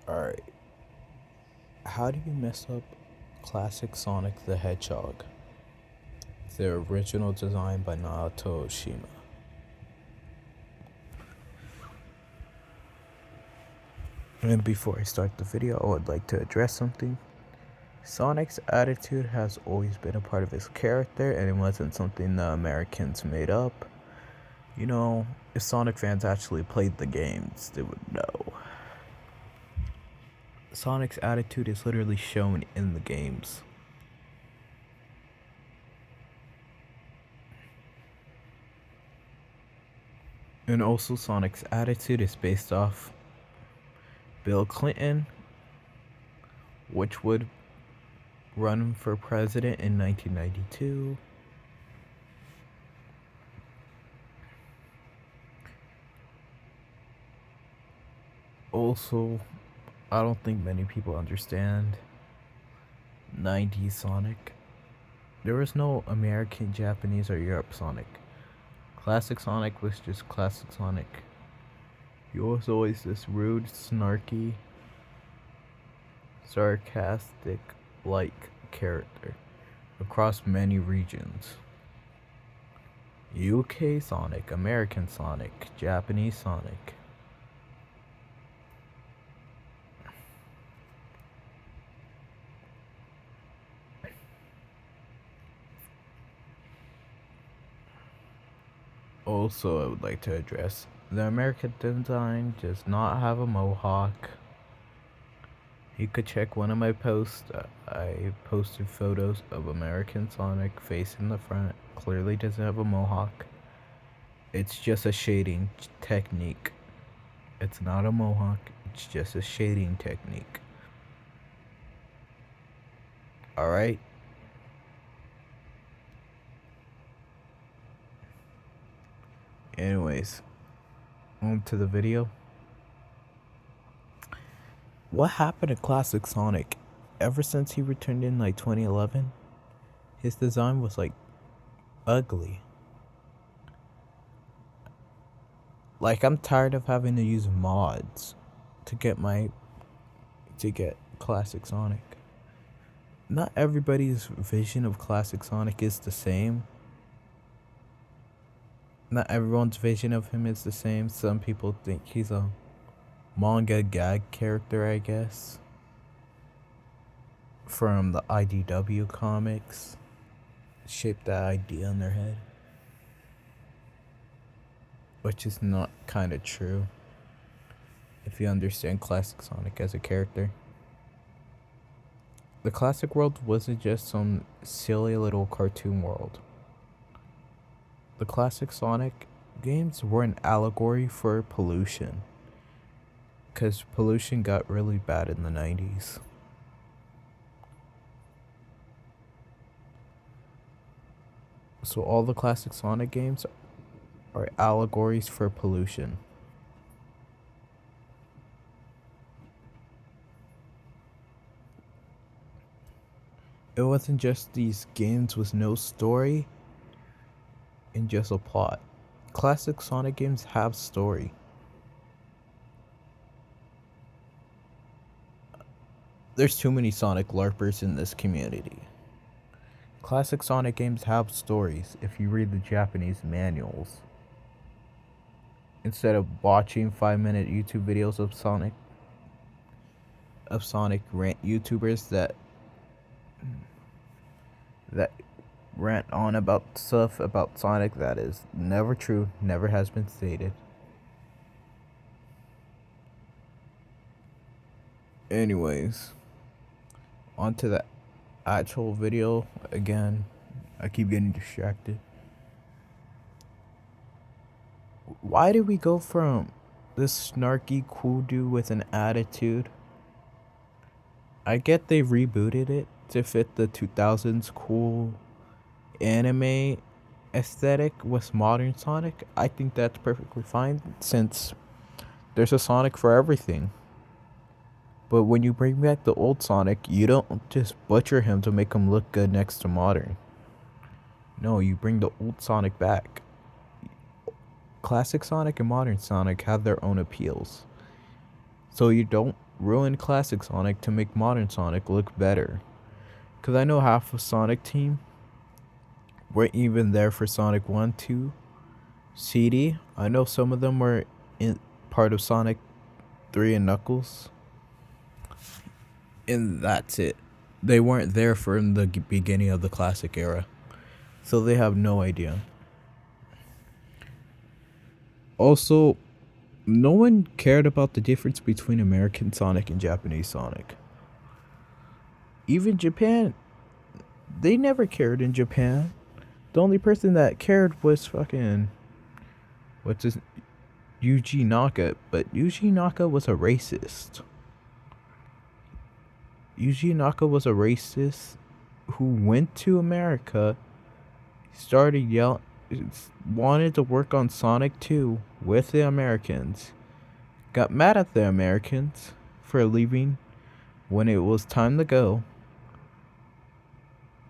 Alright, how do you mess up classic Sonic the Hedgehog? The original design by Naoto Oshima. And before I start the video, I would like to address something. Sonic's attitude has always been a part of his character, and it wasn't something the Americans made up. You know, if Sonic fans actually played the games, they would know. Sonic's attitude is literally shown in the games. And also, Sonic's attitude is based off Bill Clinton, which would run for president in 1992. Also, I don't think many people understand 90s Sonic. There was no American, Japanese, or Europe Sonic. Classic Sonic was just classic Sonic. He was always this rude, snarky, sarcastic like character across many regions. UK Sonic, American Sonic, Japanese Sonic. Also, I would like to address the American design does not have a mohawk. You could check one of my posts. I posted photos of American Sonic face in the front. Clearly doesn't have a mohawk. It's just a shading technique. It's not a mohawk. It's just a shading technique. Alright? Anyways, on to the video. What happened to Classic Sonic? Ever since he returned in like 2011, his design was like ugly. Like, I'm tired of having to use mods to get Classic Sonic. Not everybody's vision of Classic Sonic is the same. Not everyone's vision of him is the same. Some people think he's a manga gag character, I guess, from the IDW comics. Shaped that idea in their head, which is not kind of true if you understand Classic Sonic as a character. The classic world wasn't just some silly little cartoon world. The classic Sonic games were an allegory for pollution, because pollution got really bad in the 90s. So all the classic Sonic games are allegories for pollution. It wasn't just these games with no story and just a plot. Classic Sonic games have story. There's too many Sonic LARPers in this community. Classic Sonic games have stories if you read the Japanese manuals. Instead of watching 5-minute YouTube videos of Sonic rant YouTubers that rant on about stuff about Sonic that is never true, never has been stated. Anyways, on to the actual video. Again, I keep getting distracted. Why did we go from this snarky cool dude with an attitude? I get they rebooted it to fit the 2000s cool anime aesthetic with modern Sonic. I think that's perfectly fine since there's a Sonic for everything. But when you bring back the old Sonic, you don't just butcher him to make him look good next to modern. No, you bring the old Sonic back. Classic Sonic and modern Sonic have their own appeals. So you don't ruin classic Sonic to make modern Sonic look better. Because I know half of Sonic team weren't even there for Sonic 1, 2, CD. I know some of them were in part of Sonic 3 and Knuckles. And that's it. They weren't there from the beginning of the classic era. So they have no idea. Also, no one cared about the difference between American Sonic and Japanese Sonic. Even Japan, they never cared in Japan. The only person that cared was fucking what's his Yuji Naka, but Yuji Naka was a racist. Yuji Naka was a racist who went to America, started yelling, wanted to work on Sonic 2 with the Americans, got mad at the Americans for leaving when it was time to go,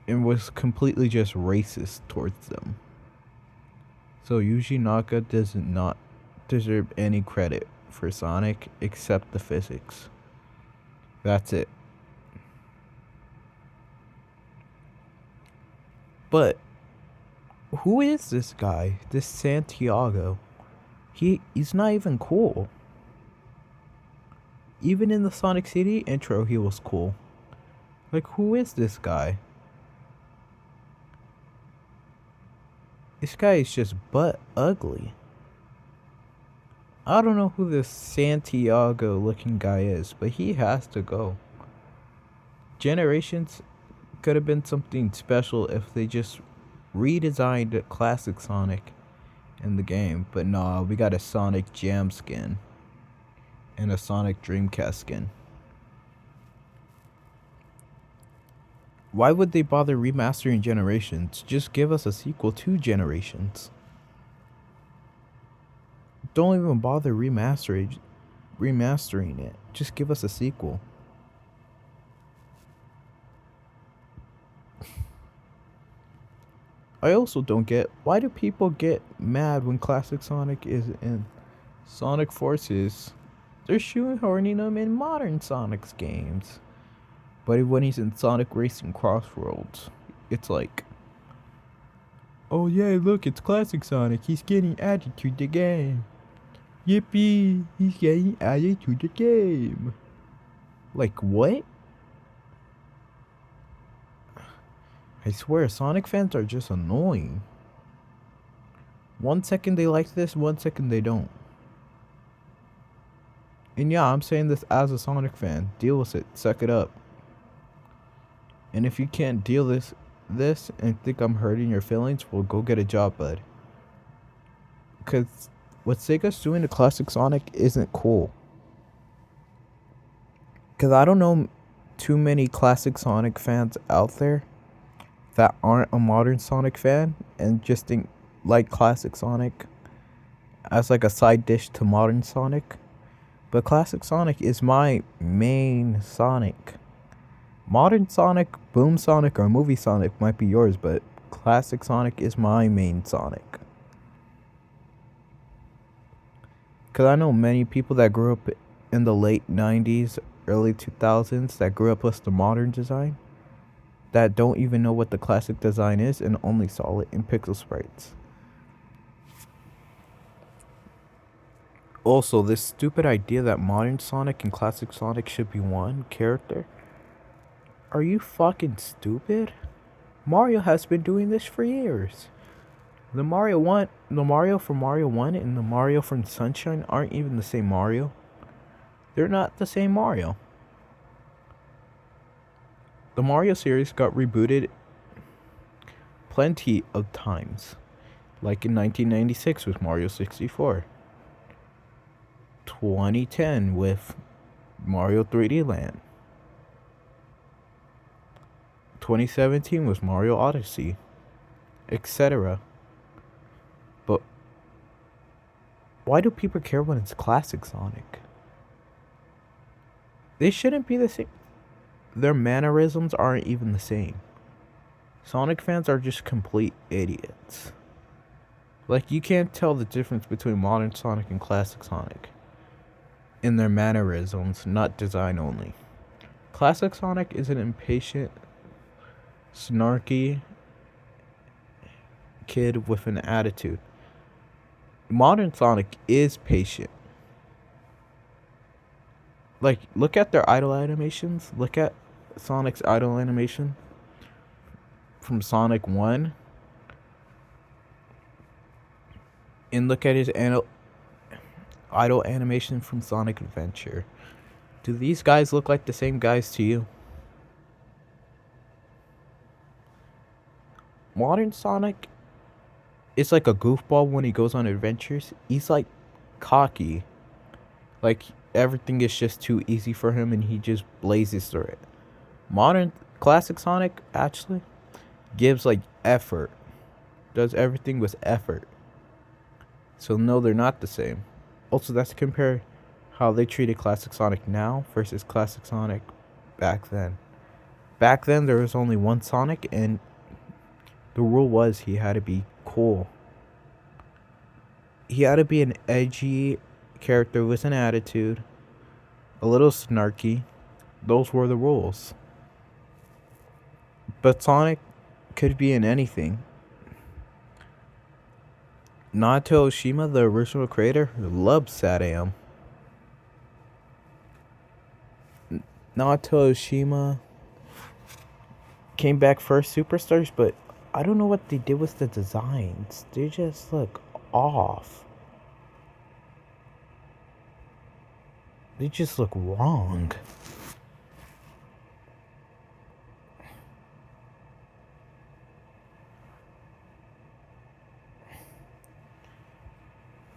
and was completely just racist towards them. So Yuji Naka does not deserve any credit for Sonic except the physics. That's it. But who is this guy? This Santiago? He's not even cool. Even in the Sonic CD intro, he was cool. Like, who is this guy? This guy is just butt ugly. I don't know who this Santiago looking guy is, but he has to go. Generations could have been something special if they just redesigned classic Sonic in the game, but nah, we got a Sonic Jam skin and a Sonic Dreamcast skin. Why would they bother remastering Generations? Just give us a sequel to Generations. Don't even bother remastering it. Just give us a sequel. I also don't get, why do people get mad when classic Sonic is in Sonic Forces? They're shoehorning him in modern Sonic's games. But when he's in Sonic Racing Crossroads, it's like, oh yeah, look, it's classic Sonic. He's getting added to the game. Yippee, he's getting added to the game. Like, what? I swear, Sonic fans are just annoying. 1 second they like this, 1 second they don't. And yeah, I'm saying this as a Sonic fan. Deal with it. Suck it up. And if you can't deal this and think I'm hurting your feelings, well, go get a job, bud. Because what Sega's doing to classic Sonic isn't cool. Because I don't know too many classic Sonic fans out there that aren't a modern Sonic fan and just think like classic Sonic as like a side dish to modern Sonic. But classic Sonic is my main Sonic. Modern Sonic, Boom Sonic, or Movie Sonic might be yours, but classic Sonic is my main Sonic. Because I know many people that grew up in the late 90s, early 2000s that grew up with the modern design that don't even know what the classic design is and only saw it in pixel sprites. Also, this stupid idea that modern Sonic and classic Sonic should be one character. Are you fucking stupid? Mario has been doing this for years. The Mario from Mario 1 and the Mario from Sunshine aren't even the same Mario. They're not the same Mario. The Mario series got rebooted plenty of times. Like in 1996 with Mario 64. 2010 with Mario 3D Land. 2017 was Mario Odyssey, etc. But why do people care when it's classic Sonic? They shouldn't be the same. Their mannerisms aren't even the same. Sonic fans are just complete idiots. Like, you can't tell the difference between modern Sonic and classic Sonic. in their mannerisms, not design only. Classic Sonic is an impatient, snarky kid with an attitude. Modern Sonic is patient. Like, look at their idle animations. Look at Sonic's idle animation from Sonic 1. And look at his idle animation from Sonic Adventure. Do these guys look like the same guys to you? Modern Sonic is like a goofball when he goes on adventures. He's like cocky. Like everything is just too easy for him and he just blazes through it. Modern classic Sonic actually gives like effort. Does everything with effort. So no, they're not the same. Also, that's to compare how they treated classic Sonic now versus classic Sonic back then. Back then there was only one Sonic and the rule was he had to be cool. He had to be an edgy character with an attitude, a little snarky. Those were the rules. But Sonic could be in anything. Naoto Oshima, the original creator, loved SatAM. Naoto Oshima came back first Superstars, but I don't know what they did with the designs. They just look off. They just look wrong.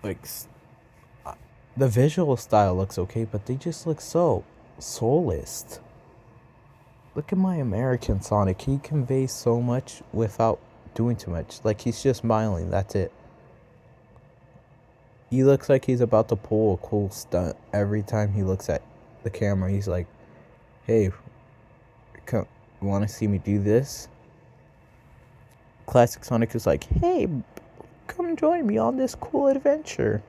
Like, the visual style looks okay, but they just look so soulless. Look at my American Sonic. He conveys so much without doing too much. Like, he's just smiling. That's it. He looks like he's about to pull a cool stunt every time he looks at the camera. He's like, hey, come, want to see me do this? Classic Sonic is like, hey, come join me on this cool adventure.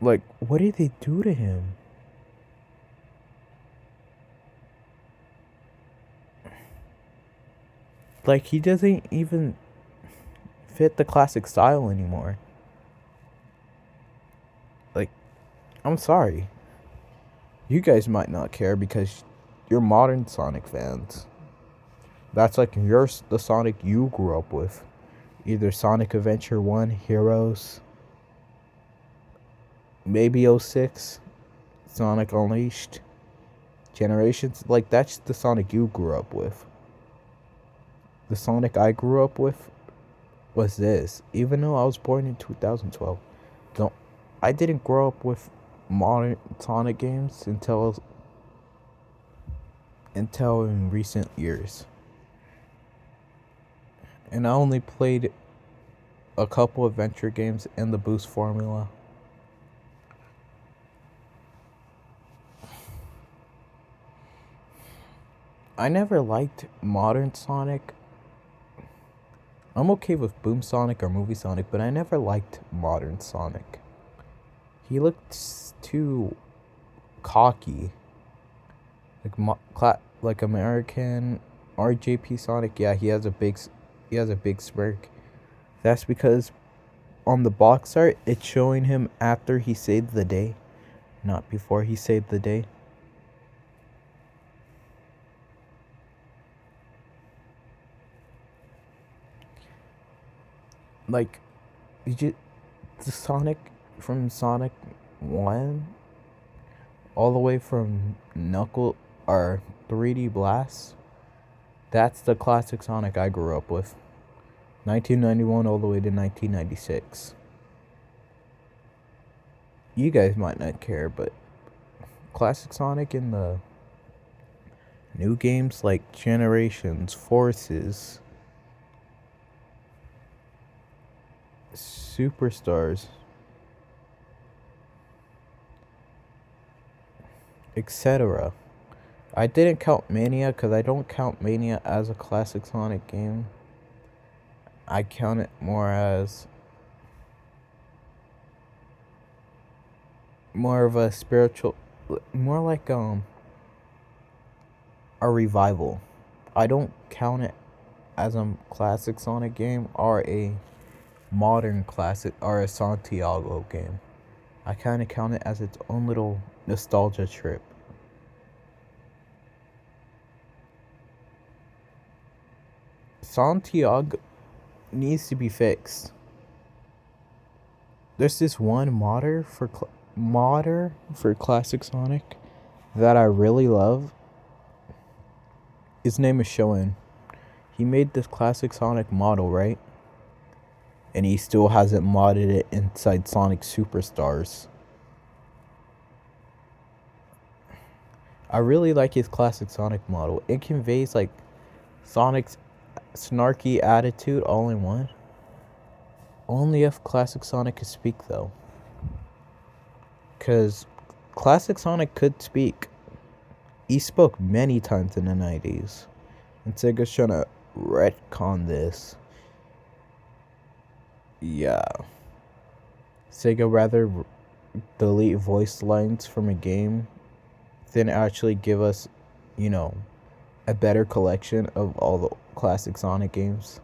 Like, what did they do to him? Like, he doesn't even fit the classic style anymore. Like, I'm sorry. You guys might not care because you're modern Sonic fans. That's like the Sonic you grew up with. Either Sonic Adventure 1, Heroes, maybe 06, Sonic Unleashed, Generations. Like, that's the Sonic you grew up with. The Sonic I grew up with was this. Even though I was born in 2012, I didn't grow up with modern Sonic games until in recent years. And I only played a couple adventure games and the Boost formula. I never liked modern Sonic. I'm okay with Boom Sonic or Movie Sonic, but I never liked modern Sonic. He looked too cocky. Like American RJP Sonic. Yeah, he has a big smirk. That's because on the box art it's showing him after he saved the day, not before he saved the day. Like, the Sonic from Sonic 1 all the way from Knuckle or 3D Blast. That's the classic Sonic I grew up with. 1991 all the way to 1996. You guys might not care, but classic Sonic in the new games like Generations, Forces, Superstars, etc. I didn't count Mania because I don't count Mania as a classic Sonic game. I count it more as more of a spiritual, more like a revival. I don't count it as a classic Sonic game or a modern classic or a Santiago game. I kind of count it as its own little nostalgia trip. Santiago needs to be fixed. There's this one modder for classic Sonic that I really love. His name is Shoen. He made this classic Sonic model, right? And he still hasn't modded it inside Sonic Superstars. I really like his classic Sonic model. It conveys like Sonic's snarky attitude all in one. Only if classic Sonic could speak though. Cause classic Sonic could speak. He spoke many times in the 90s. And Sega's trying to retcon this. Yeah. Sega rather delete voice lines from a game than actually give us, you know, a better collection of all the classic Sonic games.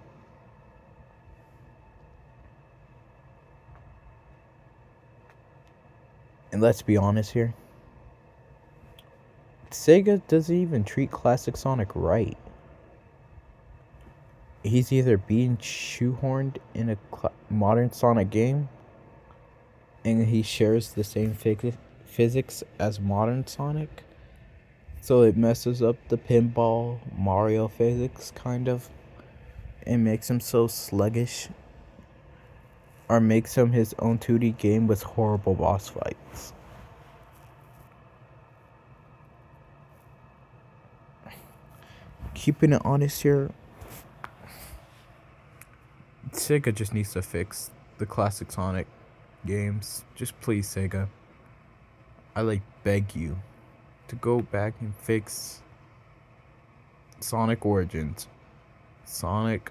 And let's be honest here. Sega doesn't even treat classic Sonic right. He's either being shoehorned in a modern Sonic game and he shares the same physics as modern Sonic, so it messes up the pinball Mario physics kind of and makes him so sluggish, or makes him his own 2D game with horrible boss fights. Keeping it honest here, Sega just needs to fix the classic Sonic games. Just please, Sega. I beg you to go back and fix Sonic Origins, Sonic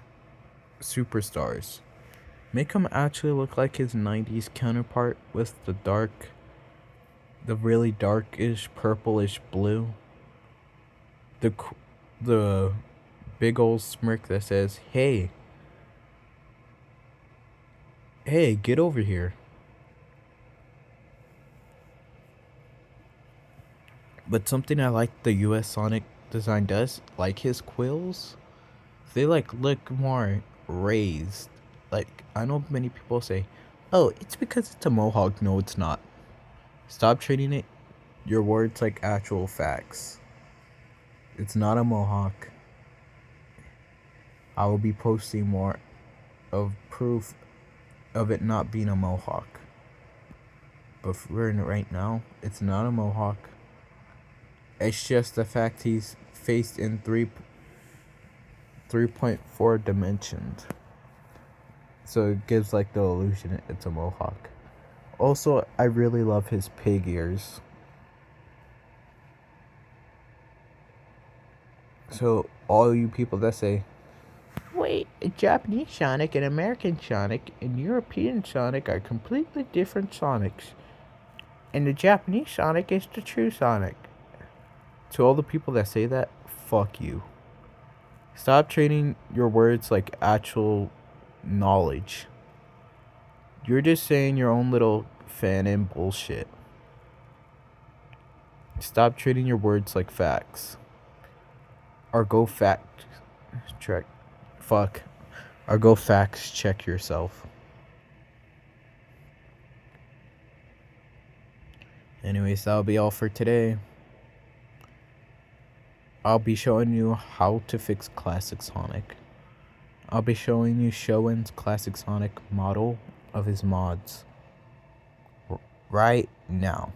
Superstars. Make him actually look like his 90s counterpart with the really darkish purplish blue. The big old smirk that says, "Hey, get over here." But something I like the US Sonic design does, like his quills, they look more raised. I know many people say, "Oh, it's because it's a mohawk." No, it's not. Stop treating it your words like actual facts. It's not a mohawk. I will be posting more of proof of it not being a mohawk. But right now, it's not a mohawk. It's just the fact he's faced in 3.4 dimensions. So it gives the illusion it's a mohawk. Also, I really love his pig ears. So all you people that say, "Wait, a Japanese Sonic and American Sonic and European Sonic are completely different Sonics. And the Japanese Sonic is the true Sonic." To all the people that say that, fuck you. Stop treating your words like actual knowledge. You're just saying your own little fan bullshit. Stop treating your words like facts. Or go fact check. Fuck. Or go facts check yourself. Anyways, that'll be all for today. I'll be showing you how to fix classic Sonic. I'll be showing you Shoen's classic Sonic model of his mods right now.